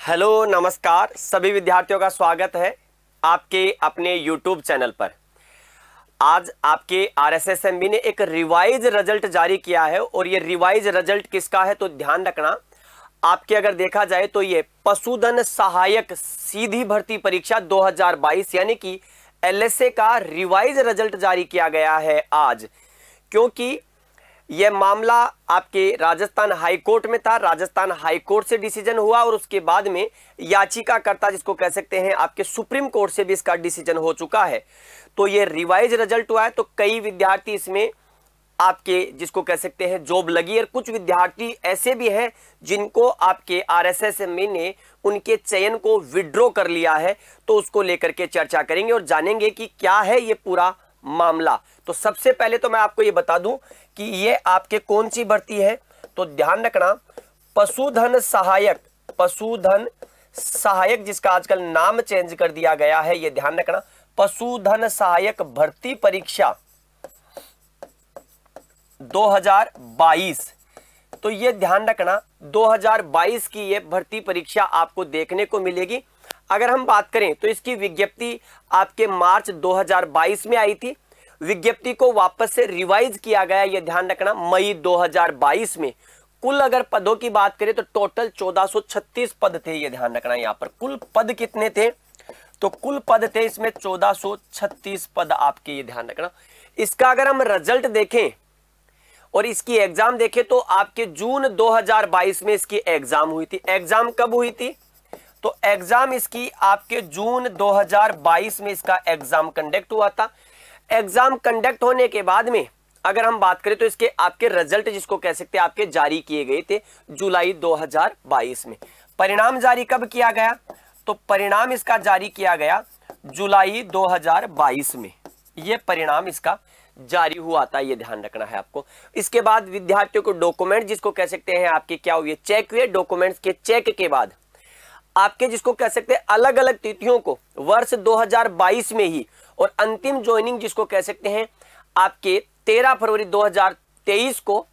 Hello नमस्कार सभी विद्यार्थियों का स्वागत है आपके अपने YouTube चैनल पर। आज आपके RSSMB ने एक रिवाइज रिजल्ट जारी किया है और ये रिवाइज रिजल्ट किसका है तो ध्यान रखना। आपके अगर देखा जाए तो ये पशुधन सहायक सीधी भर्ती परीक्षा 2022 यानी कि LSA का रिवाइज रिजल्ट जारी किया गया है आज, क्योंकि यह मामला आपके राजस्थान हाई कोर्ट में था। राजस्थान हाई कोर्ट से डिसीजन हुआ और उसके बाद में याचिकाकर्ता जिसको कह सकते हैं आपके सुप्रीम कोर्ट से भी इसका डिसीजन हो चुका है। तो ये रिवाइज रिजल्ट हुआ है, तो कई विद्यार्थी इसमें आपके जिसको कह सकते हैं जॉब लगी और कुछ विद्यार्थी ऐसे भी हैं जिनको आपके RSSMB ने उनके चयन को विड्रॉ कर लिया है। तो उसको लेकर के चर्चा करेंगे और जानेंगे कि क्या है ये पूरा मामला। तो सबसे पहले तो मैं आपको ये बता दूं कि ये आपके कौन सी भर्ती है, तो ध्यान रखना पशुधन सहायक जिसका आजकल नाम चेंज कर दिया गया है, ये ध्यान रखना पशुधन सहायक भर्ती परीक्षा 2022। तो ये ध्यान रखना 2022 की ये भर्ती परीक्षा आपको देखने को मिलेगी। अगर हम बात करें तो इसकी विज्ञप्ति आपके मार्च 2022 में आई थी। विज्ञप्ति को वापस से रिवाइज किया गया, यह ध्यान रखना मई 2022 में। कुल अगर पदों की बात करें तो टोटल 1436 पद थे, यह ध्यान रखना। यहां पर कुल पद कितने थे तो कुल पद थे इसमें 1436 पद आपके, ये ध्यान रखना। इसका अगर हम रिजल्ट देखें और इसकी एग्जाम देखें तो आपके जून 2022 में इसकी एग्जाम हुई थी। एग्जाम कब हुई थी तो एग्जाम इसकी आपके जून 2022 में इसका एग्जाम कंडक्ट हुआ था। एग्जाम कंडक्ट होने के बाद में अगर हम बात करें तो इसके आपके रिजल्ट जिसको कह सकते हैं आपके जारी किए गए थे जुलाई 2022 में। परिणाम जारी कब किया गया तो परिणाम इसका जारी किया गया जुलाई 2022 में। यह परिणाम इसका जारी हुआ था, यह ध्यान रखना है आपको। इसके बाद विद्यार्थियों को डॉक्यूमेंट जिसको कह सकते हैं आपके क्या हुए चेक हुए। डॉक्यूमेंट्स के चेक के बाद आपके जिसको कह सकते हैं अलग अलग तिथियों को वर्ष 2022 में ही और अंतिम ज्वाइनिंग जिसको कह सकते हैं आपके 13 फरवरी 2023 को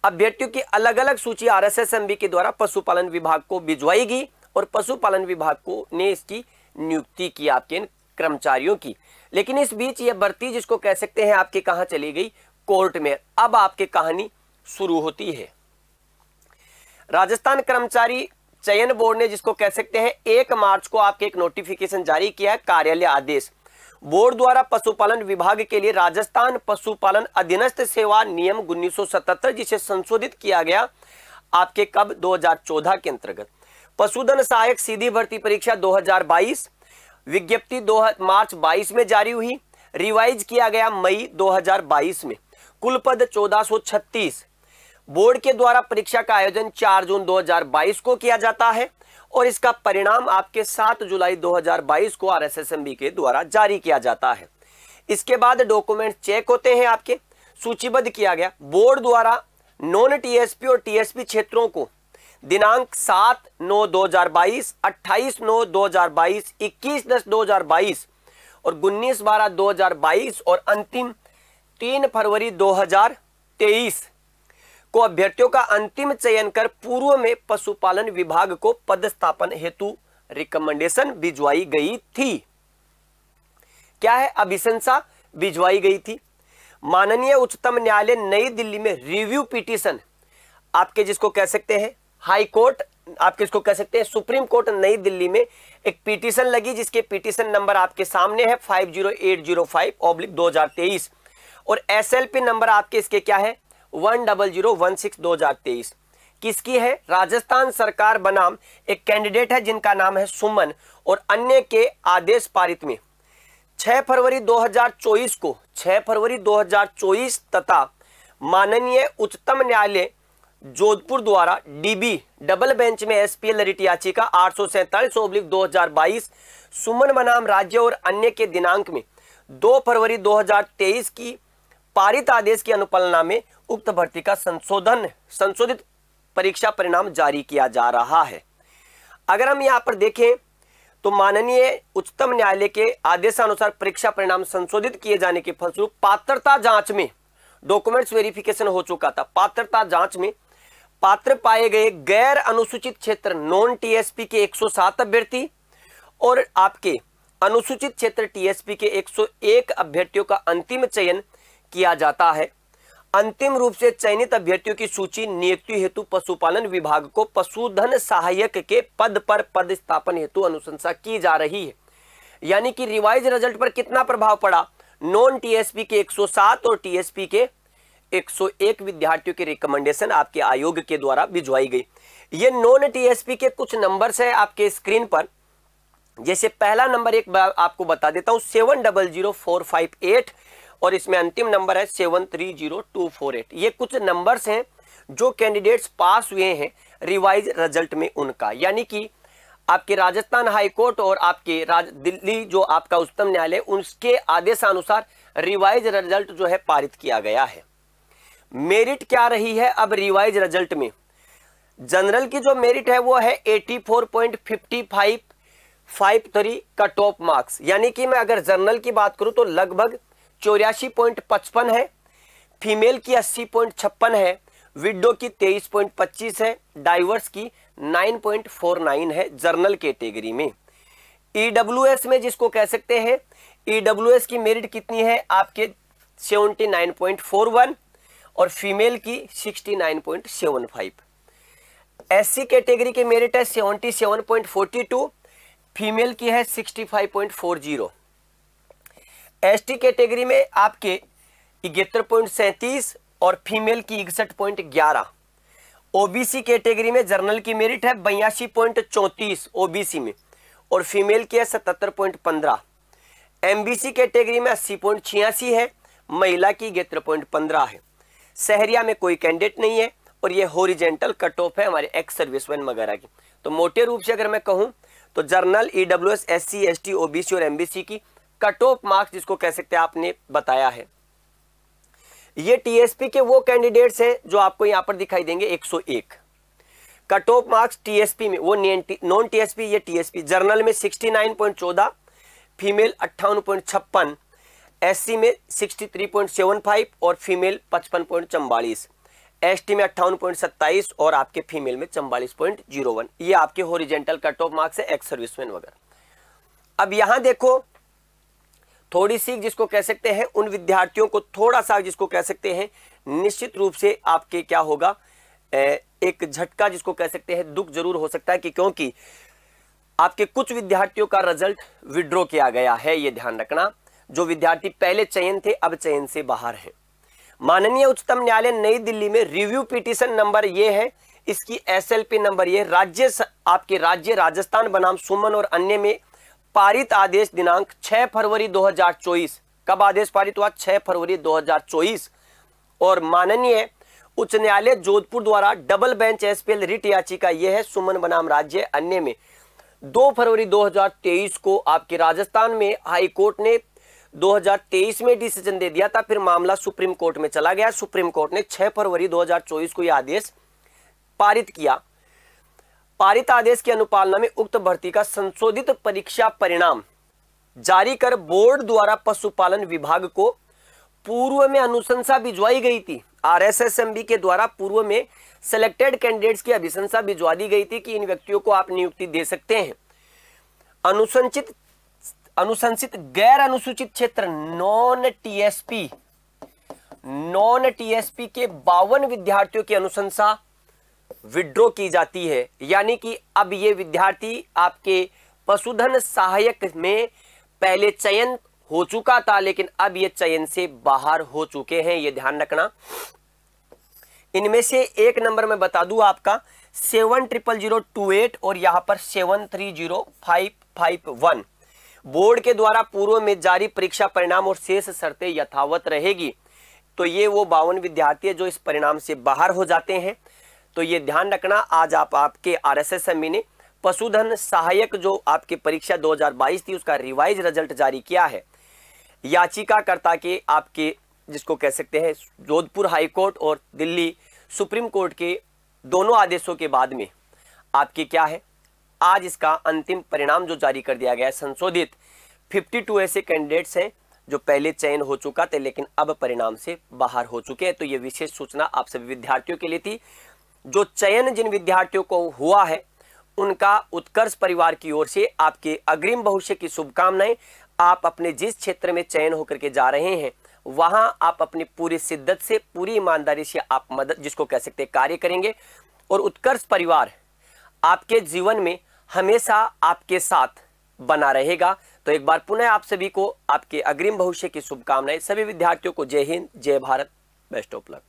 अभ्यर्थियों की अलग अलग सूची RSSMB के द्वारा पशुपालन विभाग को भिजवाई गई और पशुपालन विभाग को ने इसकी नियुक्ति की आपके इन कर्मचारियों की। लेकिन इस बीच ये भर्ती जिसको कह सकते हैं आपके कहां चली गई कोर्ट में। अब आपकी कहानी शुरू होती है। राजस्थान कर्मचारी चयन बोर्ड ने जिसको कह सकते हैं 1 मार्च को आपके एक नोटिफिकेशन जारी किया है, कार्यालय आदेश। बोर्ड द्वारा पशुपालन विभाग के लिए राजस्थान पशुपालन अधीनस्थ सेवा नियम 1977 जिसे संशोधित किया गया आपके कब 2014 के अंतर्गत। पशुधन सहायक सीधी भर्ती परीक्षा 2022 विज्ञप्ति मार्च 22 में जारी हुई, रिवाइज किया गया मई 2022 में। कुल पद 1436। बोर्ड के द्वारा परीक्षा का आयोजन 4 जून 2022 को किया जाता है और इसका परिणाम आपके 7 जुलाई 2022 को RSSMB के द्वारा जारी किया जाता है। इसके बाद डॉक्यूमेंट चेक होते हैं आपके, सूचीबद्ध किया गया। बोर्ड द्वारा नॉन TSP और TSP क्षेत्रों को दिनांक 7/9/2022, 28/9/2022, 21/10/2022 और 19/12/2022 और अंतिम 3 फरवरी 2023 को अभ्यर्थियों का अंतिम चयन कर पूर्व में पशुपालन विभाग को पदस्थापन हेतु रिकमेंडेशन भिजवाई गई थी। क्या है अभिशंसा भिजवाई गई थी। माननीय उच्चतम न्यायालय नई दिल्ली में रिव्यू पिटीशन आपके जिसको कह सकते हैं हाई कोर्ट आपके इसको कह सकते हैं सुप्रीम कोर्ट नई दिल्ली में एक पिटीशन लगी जिसके पिटीशन नंबर आपके सामने है 50805/2023 और SLP नंबर आपके इसके क्या है 10016/2023। किसकी है राजस्थान सरकार बनाम एक कैंडिडेट है जिनका नाम है सुमन और अन्य के आदेश पारित में 6 फरवरी 2024 तथा माननीय उच्चतम न्यायालय जोधपुर द्वारा DB डबल बेंच में SPL रिट याचिका 847/2022 सुमन बनाम राज्य और अन्य के दिनांक में 2 फरवरी 2023 की पारित आदेश की अनुपालना में उक्त भर्ती का संशोधित परीक्षा परिणाम जारी किया जा रहा है। अगर हम यहां पर देखें तो माननीय उच्चतम न्यायालय के आदेशानुसार परीक्षा परिणाम संशोधित किए जाने के फलस्वरूप पात्रता जांच में डॉक्यूमेंट्स वेरिफिकेशन हो चुका था। पात्रता जांच में पात्र पाए गए गैर अनुसूचित क्षेत्र नॉन टीएसपी के 107 अभ्यर्थी और आपके अनुसूचित क्षेत्र टीएसपी के 101 अभ्यर्थियों का अंतिम चयन किया जाता है। अंतिम रूप से चयनित अभ्यर्थियों की सूची नियुक्ति हेतु पशुपालन विभाग को पशुधन सहायक के पद पर पद स्थापन हेतु अनुशंसा की जा रही है। यानी कि रिवाइज रिजल्ट पर कितना प्रभाव पड़ा, नॉन टीएसपी के 107 और टीएसपी के 101 विद्यार्थियों की रिकमेंडेशन आपके आयोग के द्वारा भिजवाई गई। ये नॉन टीएसपी के कुछ नंबर्स है आपके स्क्रीन पर। जैसे पहला नंबर एक बार आपको बता देता हूं 700458 और इसमें अंतिम नंबर है 730248। ये कुछ नंबर्स हैं जो कैंडिडेट्स पास हुए हैं रिवाइज रिजल्ट में उनका, यानी कि आपके राजस्थान हाईकोर्ट और आपके दिल्ली जो आपका उच्चतम न्यायालय उसके आदेशानुसार रिवाइज रिजल्ट जो है पारित किया गया है। मेरिट क्या रही है अब रिवाइज रिजल्ट में? जनरल की जो मेरिट है वो है 84.5553 कट ऑफ मार्क्स, यानी कि मैं अगर जनरल की बात करूं तो लगभग 84.55 है, फीमेल की 80.56 है, विडो की 23.25 है, डाइवर्स की 9.49 है जनरल कैटेगरी में। ईडब्ल्यूएस में जिसको कह सकते हैं, ईडब्ल्यूएस की मेरिट कितनी है आपके 79.41 और फीमेल की 69.75। एससी कैटेगरी की मेरिट है 77.42, फीमेल की है 65.40। एसटी कैटेगरी में आपके 71.37 और फीमेल की 61.11। ओबीसी कैटेगरी में जनरल की मेरिट है 82.34 ओबीसी में और फीमेल की है 77.15। एमबीसी कैटेगरी में 80.86 है, महिला की 71.15 है। शहरिया में कोई कैंडिडेट नहीं है और ये हॉरिजेंटल कट ऑफ है हमारे एक्स सर्विसमैन वगैरह की। तो मोटे रूप से अगर मैं कहूं तो general, EWS, SC, ST, OBC और एमबीसी की कट ऑफ मार्क्स जिसको कह सकते हैं आपने बताया है। ये टीएसपी के वो कैंडिडेट्स हैं जो आपको यहां पर दिखाई देंगे 101 कट ऑफ मार्क्स टीएसपी में, वो नॉन टीएसपी, ये टीएसपी। जनरल में 69.14, फीमेल 58.56, एससी में 63.75 और फीमेल 55.44, एसटी में 58.27 और आपके फीमेल में 44.01। ये आपके हॉरिजेंटल कट ऑफ मार्क्स है एक्स सर्विसमैन वगैरह। अब यहां देखो थोड़ी सी जिसको कह सकते हैं उन विद्यार्थियों को थोड़ा सा जिसको कह सकते हैं निश्चित रूप से आपके क्या होगा, एक झटका जिसको कह सकते हैं, दुख जरूर हो सकता है कि क्योंकि आपके कुछ विद्यार्थियों का रिजल्ट विड्रॉ किया गया है। ये ध्यान रखना, जो विद्यार्थी पहले चयन थे अब चयन से बाहर हैं। माननीय उच्चतम न्यायालय नई दिल्ली में रिव्यू पिटीशन नंबर ये है, इसकी एसएलपी नंबर ये आपके राज्य राजस्थान बनाम सुमन और अन्य में पारित आदेश दिनांक 6 फरवरी 2024। कब आदेश पारित हुआ? 6 फरवरी 2024। और माननीय उच्च न्यायालय जोधपुर द्वारा डबल बेंच एसपीएल रिट याचिका यह है सुमन बनाम राज्य अन्य में 2 फरवरी 2023 को आपके राजस्थान में हाई कोर्ट ने 2023 में डिसीजन दे दिया था, फिर मामला सुप्रीम कोर्ट में चला गया। सुप्रीम कोर्ट ने 6 फरवरी 2024 को यह आदेश पारित किया। पारित आदेश की अनुपालना में उक्त भर्ती का संशोधित परीक्षा परिणाम जारी कर बोर्ड द्वारा पशुपालन विभाग को पूर्व में अनुशंसा भिजवाई गई थी। आरएसएसएमबी के द्वारा पूर्व में सिलेक्टेड कैंडिडेट्स की अभिशंसा भिजवा दी गई थी कि इन व्यक्तियों को आप नियुक्ति दे सकते हैं। अनुशंसित गैर अनुसूचित क्षेत्र नॉन टीएसपी के 52 विद्यार्थियों की अनुशंसा विड्रॉ की जाती है। यानी कि अब ये विद्यार्थी आपके पशुधन सहायक में पहले चयन हो चुका था, लेकिन अब ये चयन से बाहर हो चुके हैं। ये ध्यान रखना। इनमें से एक नंबर में बता दूं आपका 700028 और यहां पर 730551 बोर्ड के द्वारा पूर्व में जारी परीक्षा परिणाम और शेष शर्तें यथावत रहेगी। तो ये वो 52 विद्यार्थी है जो इस परिणाम से बाहर हो जाते हैं। तो ये ध्यान रखना, आज आपके आरएसएसएमबी ने पशुधन सहायक जो आपकी परीक्षा 2022 थी उसका रिवाइज रिजल्ट जारी किया है। याचिकाकर्ता के आपके जिसको कह सकते हैं जोधपुर हाई कोर्ट और दिल्ली सुप्रीम कोर्ट के दोनों आदेशों के बाद में आपके क्या है, आज इसका अंतिम परिणाम जो जारी कर दिया गया है। संशोधित 52 ऐसे कैंडिडेट्स हैं जो पहले चयन हो चुका थे लेकिन अब परिणाम से बाहर हो चुके हैं। तो ये विशेष सूचना आप सभी विद्यार्थियों के लिए थी। जो चयन जिन विद्यार्थियों को हुआ है उनका उत्कर्ष परिवार की ओर से आपके अग्रिम भविष्य की शुभकामनाएं। आप अपने जिस क्षेत्र में चयन होकर के जा रहे हैं वहां आप अपनी पूरी शिद्दत से, पूरी ईमानदारी से आप मदद जिसको कह सकते हैं कार्य करेंगे, और उत्कर्ष परिवार आपके जीवन में हमेशा आपके साथ बना रहेगा। तो एक बार पुनः आप सभी को आपके अग्रिम भविष्य की शुभकामनाएं। सभी विद्यार्थियों को जय हिंद, जय भारत, बेस्ट ऑफ लक।